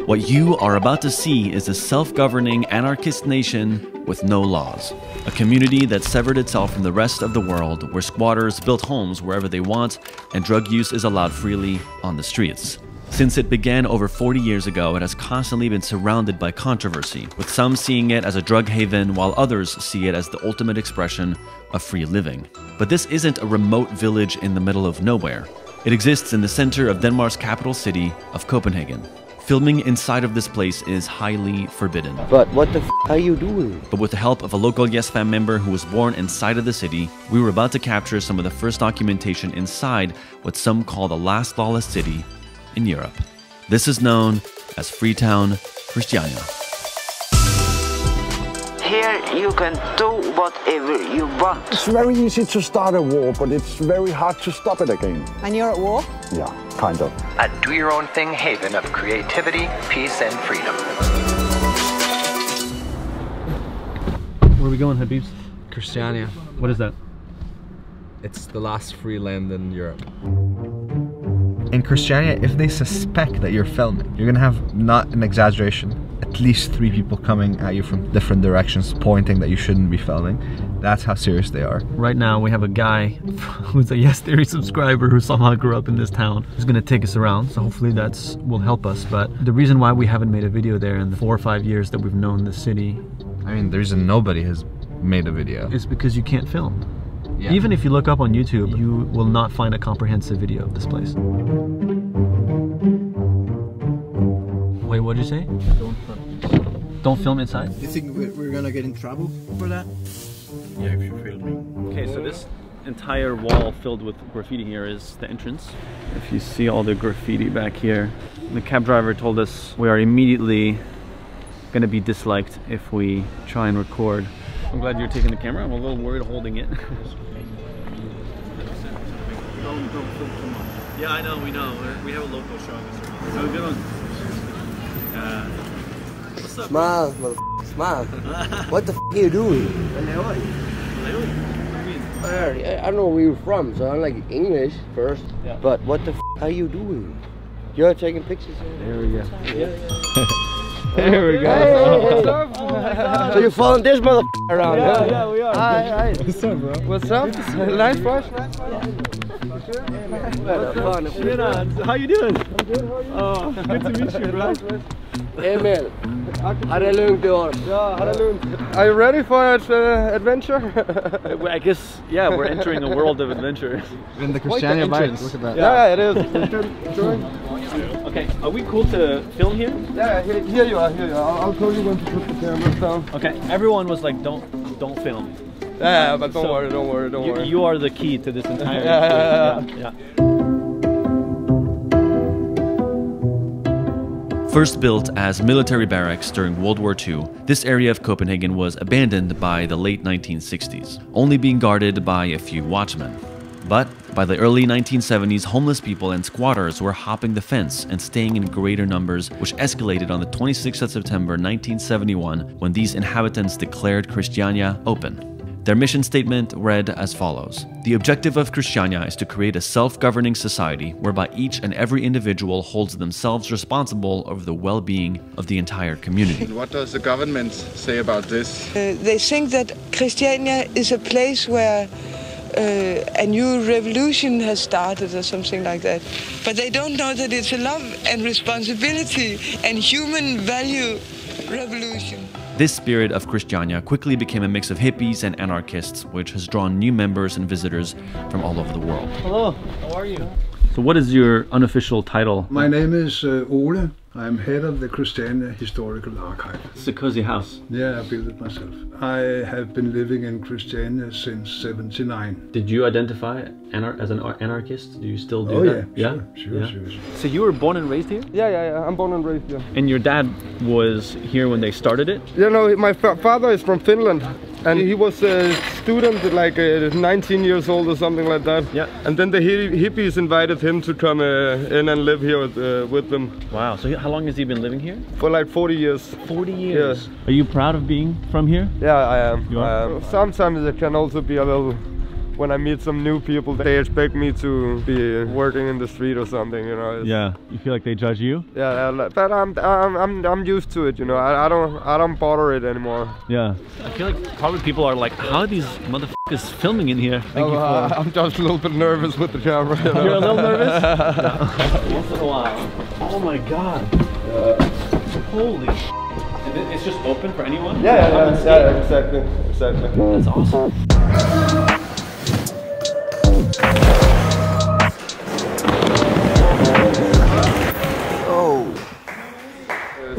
What you are about to see is a self-governing anarchist nation with no laws. A community that severed itself from the rest of the world, where squatters built homes wherever they want and drug use is allowed freely on the streets. Since it began over 40 years ago, it has constantly been surrounded by controversy, with some seeing it as a drug haven while others see it as the ultimate expression of free living. But this isn't a remote village in the middle of nowhere. It exists in the center of Denmark's capital city of Copenhagen. Filming inside of this place is highly forbidden. But what the f are you doing? But with the help of a local Yes Fam member who was born inside of the city, we were about to capture some of the first documentation inside what some call the last lawless city in Europe. This is known as Freetown, Christiania. Here you can do whatever you want. It's very easy to start a war, but it's very hard to stop it again. And you're at war? Yeah, kind of. A do-your-own-thing haven of creativity, peace, and freedom. Where are we going, Habibs? Christiania. What is that? It's the last free land in Europe. In Christiania, if they suspect that you're filming, you're gonna have, not an exaggeration, at least 3 people coming at you from different directions pointing that you shouldn't be filming. That's how serious they are. Right now we have a guy who's a Yes Theory subscriber who somehow grew up in this town who's gonna take us around, so hopefully that will help us. But the reason why we haven't made a video there in the 4 or 5 years that we've known the city, I mean, the reason nobody has made a video is because you can't film. Yeah. Even if you look up on YouTube, you will not find a comprehensive video of this place. Wait, what did you say? Don't film inside? You think we're gonna get in trouble for that? Yeah, if you're filming. Okay, so this entire wall filled with graffiti here is the entrance. If you see all the graffiti back here, the cab driver told us we are immediately gonna be disliked if we try and record. I'm glad you're taking the camera. I'm a little worried holding it. Don't film too much. Yeah, I know, we know. We have a local showing us. Have a good one. What's up? Smile, motherfucker, smile. What the f are you doing? I don't know where you're from, so I like English first. Yeah. But what the f are you doing? You're taking pictures here? There we go. Yeah. There we go. Hey, what's up? So you're following this motherfucker around? Yeah, yeah, we are. Hi. What's up, bro? What's up? Nice brush. How you doing? I'm good, how are you? Oh, good to meet you, bro. Emil, har det lugnt i år? Ja, har det lugnt. Are you ready for adventure? I guess, yeah, we're entering a world of adventure. In the Christiania vibes, look at that. Yeah, it is. Okay, are we cool to film here? Yeah, here you are, I'll tell you when to put the cameras down. Okay, everyone was like, don't film. Yeah, but don't worry. You are the key to this entire yeah. First built as military barracks during World War II, this area of Copenhagen was abandoned by the late 1960s, only being guarded by a few watchmen. But by the early 1970s, homeless people and squatters were hopping the fence and staying in greater numbers, which escalated on the 26th of September 1971 when these inhabitants declared Christiania open. Their mission statement read as follows: "The objective of Christiania is to create a self-governing society whereby each and every individual holds themselves responsible over the well-being of the entire community." What does the government say about this? They think that Christiania is a place where a new revolution has started or something like that. But they don't know that it's a love and responsibility and human value revolution. This spirit of Christiania quickly became a mix of hippies and anarchists, which has drawn new members and visitors from all over the world. Hello, how are you? So what is your unofficial title? My name is Ole. I'm head of the Christiania Historical Archive. It's a cozy house. Yeah, I built it myself. I have been living in Christiania since '79. Did you identify as an anarchist? Do you still do that? Yeah, sure. So you were born and raised here? Yeah, I'm born and raised here. And your dad was here when they started it? You know, my father is from Finland. And he was a student, like 19 years old or something like that. Yeah. And then the hippies invited him to come in and live here with them. Wow. So how long has he been living here? For like 40 years. 40 years? Yeah. Are you proud of being from here? Yeah, I am. You are? Sometimes it can also be a little when I meet some new people, they expect me to be working in the street or something, you know. Yeah, you feel like they judge you? Yeah, but I'm used to it, you know. I don't bother it anymore. Yeah. I feel like probably people are like, how are these motherfuckers filming in here? I'm just a little bit nervous with the camera. You know? You're a little nervous? No. Once in a while. Oh my god. Holy sh**. And it's just open for anyone? Yeah, exactly. That's awesome.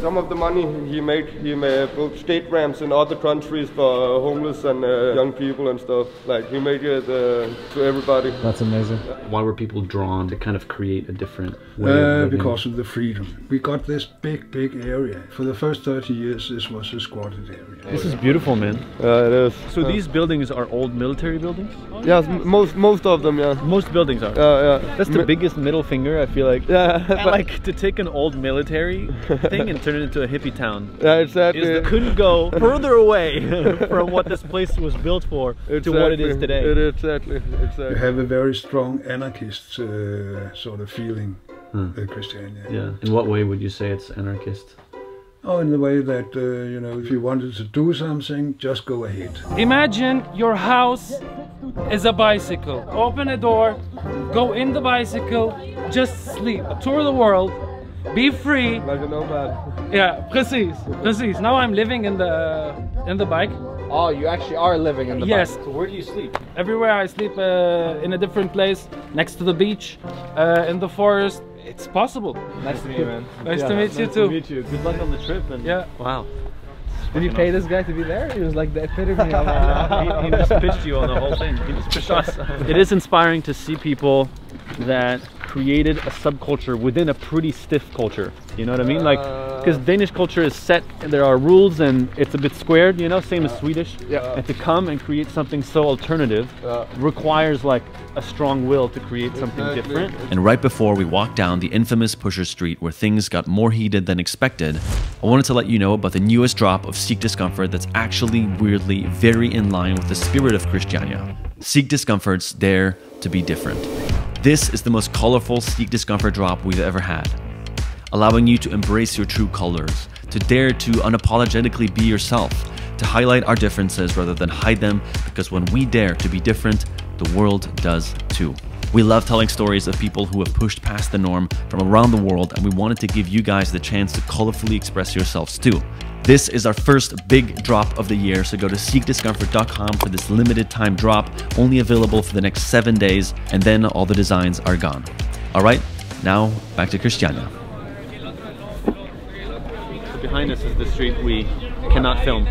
Some of the money he built skate ramps in other countries for homeless and young people and stuff. Like he made it to everybody. That's amazing. Why were people drawn to kind of create a different way of living? Because of the freedom. We got this big area. For the first 30 years, this was a squatted area. This is beautiful, man. It is. So these buildings are old military buildings? Yeah, most of them, yeah. Most buildings are. Yeah. That's the biggest middle finger, I feel like. Yeah. And like to take an old military thing and turn it into a hippie town. Yeah, exactly. Couldn't go further away from what this place was built for to what it is today. Exactly. You have a very strong anarchist sort of feeling, Christiania. Yeah. In what way would you say it's anarchist? Oh, in the way that, you know, if you wanted to do something, just go ahead. Imagine your house is a bicycle. Open a door, go in the bicycle, just sleep. Tour the world, be free. Like a nomad. Yeah, precies. Now I'm living in the bike. Oh, you actually are living in the Yes. bike. So where do you sleep? Everywhere I sleep in a different place, next to the beach, in the forest. It's possible. Nice to meet you, man. Nice to meet you too. Nice to meet you. Good luck on the trip. And yeah. Wow. Did you pay this guy to be there? He was like the epitome of he just pitched you on the whole thing. He just pitched us. It is inspiring to see people that created a subculture within a pretty stiff culture. You know what I mean? Like, because Danish culture is set, there are rules and it's a bit squared, you know, same as Swedish. Yeah. And to come and create something so alternative requires like a strong will to create something different. And right before we walked down the infamous Pusher Street where things got more heated than expected, I wanted to let you know about the newest drop of Seek Discomfort that's actually weirdly very in line with the spirit of Christiania. Seek Discomfort's Dare to be Different. This is the most colorful Seek Discomfort drop we've ever had, allowing you to embrace your true colors, to dare to unapologetically be yourself, to highlight our differences rather than hide them, because when we dare to be different, the world does too. We love telling stories of people who have pushed past the norm from around the world, and we wanted to give you guys the chance to colorfully express yourselves too. This is our first big drop of the year, so go to seekdiscomfort.com for this limited time drop, only available for the next 7 days, and then all the designs are gone. All right, now back to Christiania. So behind us is the street we cannot film.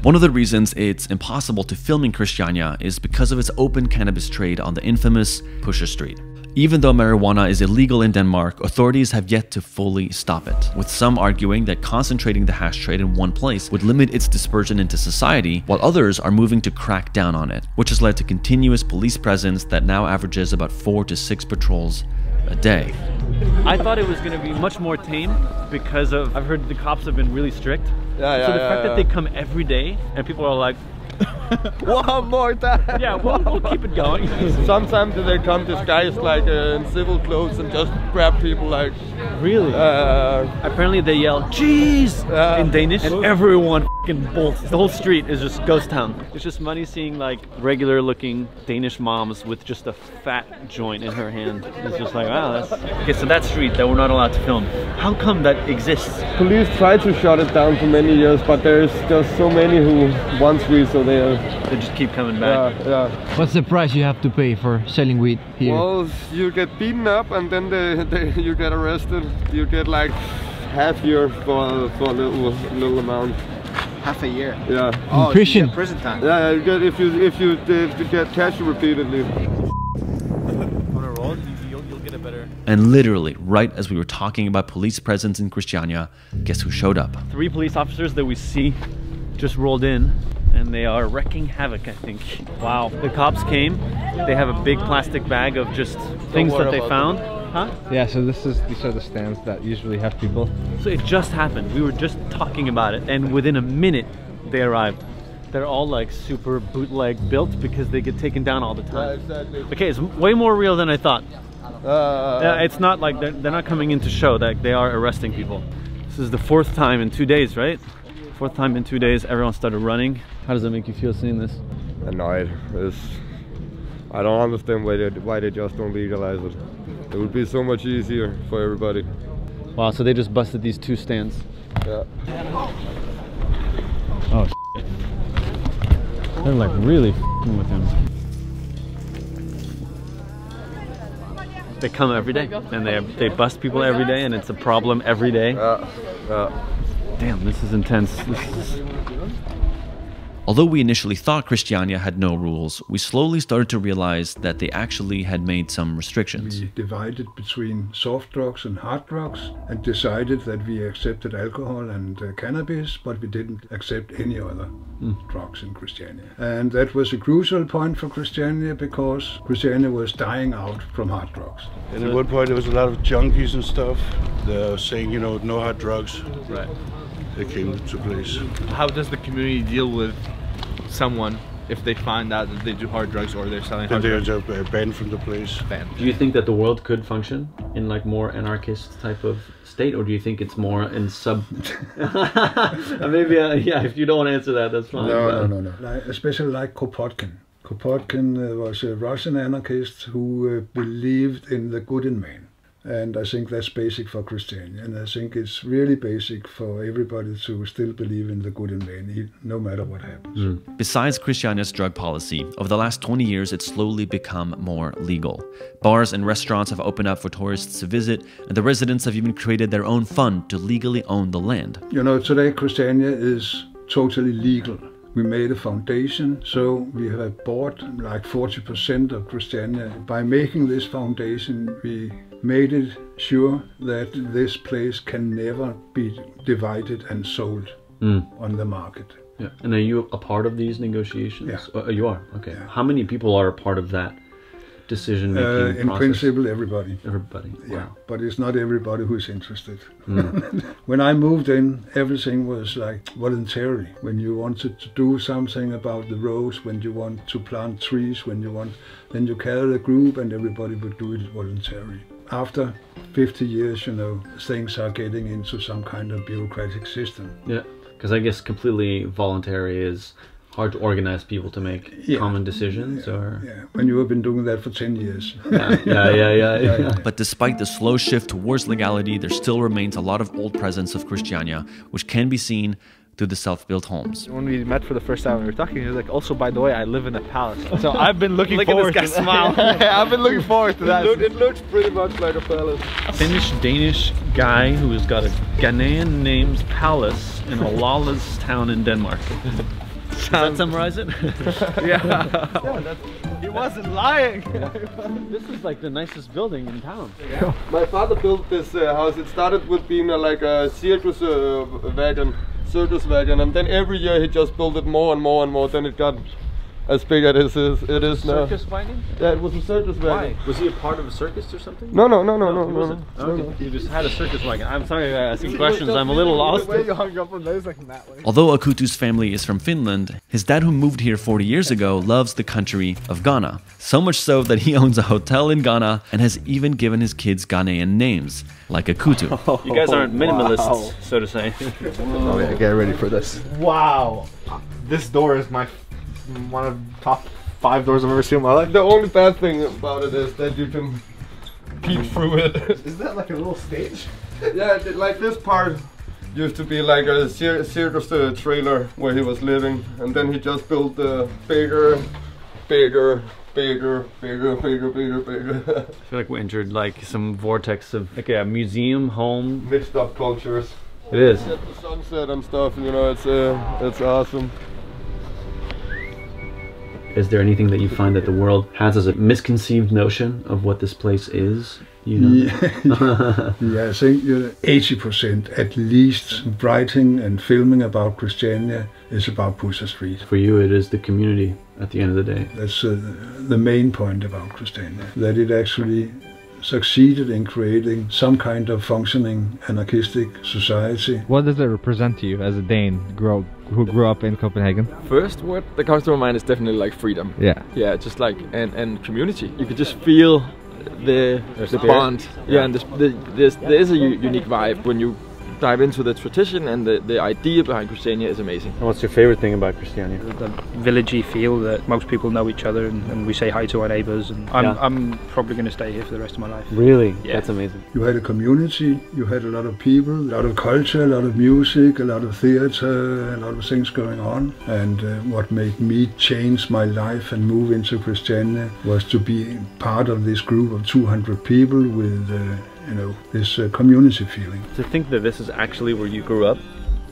One of the reasons it's impossible to film in Christiania is because of its open cannabis trade on the infamous Pusher Street. Even though marijuana is illegal in Denmark, authorities have yet to fully stop it, with some arguing that concentrating the hash trade in one place would limit its dispersion into society, while others are moving to crack down on it, which has led to continuous police presence that now averages about 4 to 6 patrols a day. I thought it was going to be much more tame because I've heard the cops have been really strict. So the fact that they come every day and people are like, one more time. Yeah, we'll keep it going. Sometimes they come disguised like in civil clothes and just grab people like. Really? Apparently they yell "Jeez" in Danish, and everyone fucking bolts. The whole street is just ghost town. It's just money seeing like regular looking Danish moms with just a fat joint in her hand. It's just like, wow, that's okay. So that street that we're not allowed to film, how come that exists? Police tried to shut it down for many years, but there's just so many who want weed, so they just keep coming back. Yeah. What's the price you have to pay for selling weed here? Well, you get beaten up and then you get arrested. You get like half year for a little amount. Half a year? Yeah. Oh, prison. So you get prison time. Yeah, you get if you get catch repeatedly. On a roll, you'll get a better. And literally, right as we were talking about police presence in Christiania, guess who showed up? 3 police officers that we see just rolled in, and they are wrecking havoc, I think. Wow. The cops came. They have a big plastic bag of just things that they found. Huh? Yeah, so these are the stands that usually have people. So it just happened. We were just talking about it, and within a minute, they arrived. they're all like super bootleg built because they get taken down all the time. Yeah, exactly. Okay, it's way more real than I thought. It's not like they're not coming in to show that they are arresting people. This is the 4th time in 2 days, right? 4th time in 2 days, everyone started running. How does it make you feel seeing this? Annoyed. I don't understand why they just don't legalize it. It would be so much easier for everybody. Wow, so they just busted these 2 stands. Yeah. Oh, shit. They're like really f***ing with him. They come every day, and they bust people every day, and it's a problem every day. Damn, this is intense. Although we initially thought Christiania had no rules, we slowly started to realize that they actually had made some restrictions. We divided between soft drugs and hard drugs and decided that we accepted alcohol and cannabis, but we didn't accept any other drugs in Christiania. And that was a crucial point for Christiania because Christiania was dying out from hard drugs. And at one point there was a lot of junkies and stuff. They're saying, you know, no hard drugs. Right. They came to place. How does the community deal with someone if they find out that they do hard drugs or they're selling hard drugs? Then they're banned from the place. Banned. Do you think that the world could function in like more anarchist type of state, or do you think it's more in sub... Maybe, yeah, if you don't want to answer that, that's fine. No. Especially like Kropotkin. Kropotkin was a Russian anarchist who believed in the good in man. And I think that's basic for Christiania, and I think it's really basic for everybody to still believe in the good in man, no matter what happens. Besides Christiania's drug policy, over the last 20 years it's slowly become more legal. Bars and restaurants have opened up for tourists to visit, and the residents have even created their own fund to legally own the land. You know, today Christiania is totally legal. We made a foundation, so we have bought like 40% of Christiania. By making this foundation, we made it sure that this place can never be divided and sold on the market. Yeah. And are you a part of these negotiations? Yeah. You are? Okay. Yeah. How many people are a part of that decision-making process? In principle, everybody. Everybody. Yeah, wow. but it's not everybody who's interested. When I moved in, everything was like voluntary. When you wanted to do something about the roads, when you want to plant trees, then you gather a group and everybody would do it voluntarily. After 50 years, you know, things are getting into some kind of bureaucratic system. Yeah, because I guess completely voluntary is hard to organize people to make common decisions, or... Yeah, when you have been doing that for 10 years. Yeah. But despite the slow shift towards legality, there still remains a lot of old presence of Christiania, which can be seen through the self-built homes. When we met for the first time, we were talking, he was like, also, by the way, I live in a palace. So I've been looking forward to this guy smile. I've been looking forward to that. It looks pretty much like a palace. A Finnish-Danish guy who has got a Ghanaian named palace in a lawless town in Denmark. Does that summarize it? Yeah, he wasn't lying. This is like the nicest building in town. Yeah. My father built this house. It started with being like a circus wagon, and then every year he just built it more and more and more. Then it got as big as it is now. Circus wagon? Yeah, it was a circus wagon. Why? Was he a part of a circus or something? No. Okay. You just had a circus wagon. I'm sorry asking questions. I'm a little lost. The way you hung up on those like that way. Although Akutu's family is from Finland, his dad, who moved here 40 years ago, loves the country of Ghana. So much so that he owns a hotel in Ghana and has even given his kids Ghanaian names, like Akutu. You guys aren't minimalists, so to say. Oh yeah, get ready for this. Wow. This door is one of the top 5 doors I've ever seen in my life. The only bad thing about it is that you can peek through it. Is that like a little stage? Yeah, like this part used to be like a circus trailer where he was living, and then he just built bigger. I feel like we entered like some vortex of like a museum home. Mixed up cultures. It is. At the sunset and stuff, you know, it's awesome. Is there anything that you find that the world has as a misconceived notion of what this place is? You know? Yeah, I think 80% at least writing and filming about Christiania is about Pusher Street. For you, it is the community at the end of the day. That's the main point about Christiania, that it actually succeeded in creating some kind of functioning anarchistic society. What does it represent to you as a Dane, grew who grew up in Copenhagen? First word that comes to my mind is definitely like freedom. Yeah. Yeah, just like and community. You could just feel the bond. Yeah, and there is a unique vibe when you dive into the tradition, and the idea behind Christiania is amazing. And what's your favorite thing about Christiania? The villagey feel that most people know each other, and we say hi to our neighbours, and I'm probably going to stay here for the rest of my life. Really? Yeah. That's amazing. You had a community, you had a lot of people, a lot of culture, a lot of music, a lot of theatre, a lot of things going on. And what made me change my life and move into Christiania was to be part of this group of 200 people with you know, this community feeling. To think that this is actually where you grew up,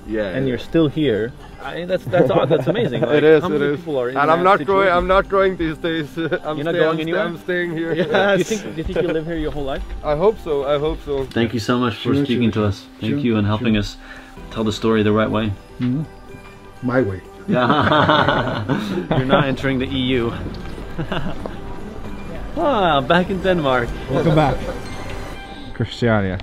and you're still here. I mean, that's odd. That's amazing. Like, it is. How many people are in and that I'm not situation? going. I'm not going these days. You're not going anywhere. I'm staying here. Yes. Do you think you'll live here your whole life? I hope so. I hope so. Thank you so much for speaking to us. Thank you and helping us tell the story the right way. Mm-hmm. My way. Yeah. You're not entering the EU. Back in Denmark. Welcome back. Christiania.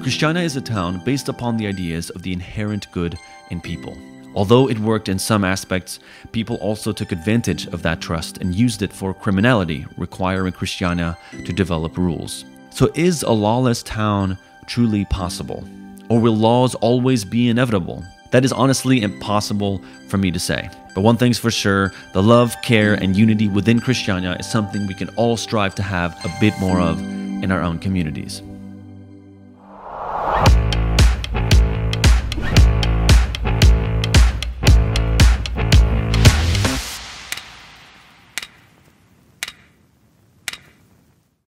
Christiania is a town based upon the ideas of the inherent good in people. Although it worked in some aspects, people also took advantage of that trust and used it for criminality, requiring Christiania to develop rules. So is a lawless town truly possible? Or will laws always be inevitable? That is honestly impossible for me to say. But one thing's for sure, the love, care, and unity within Christiania is something we can all strive to have a bit more of in our own communities.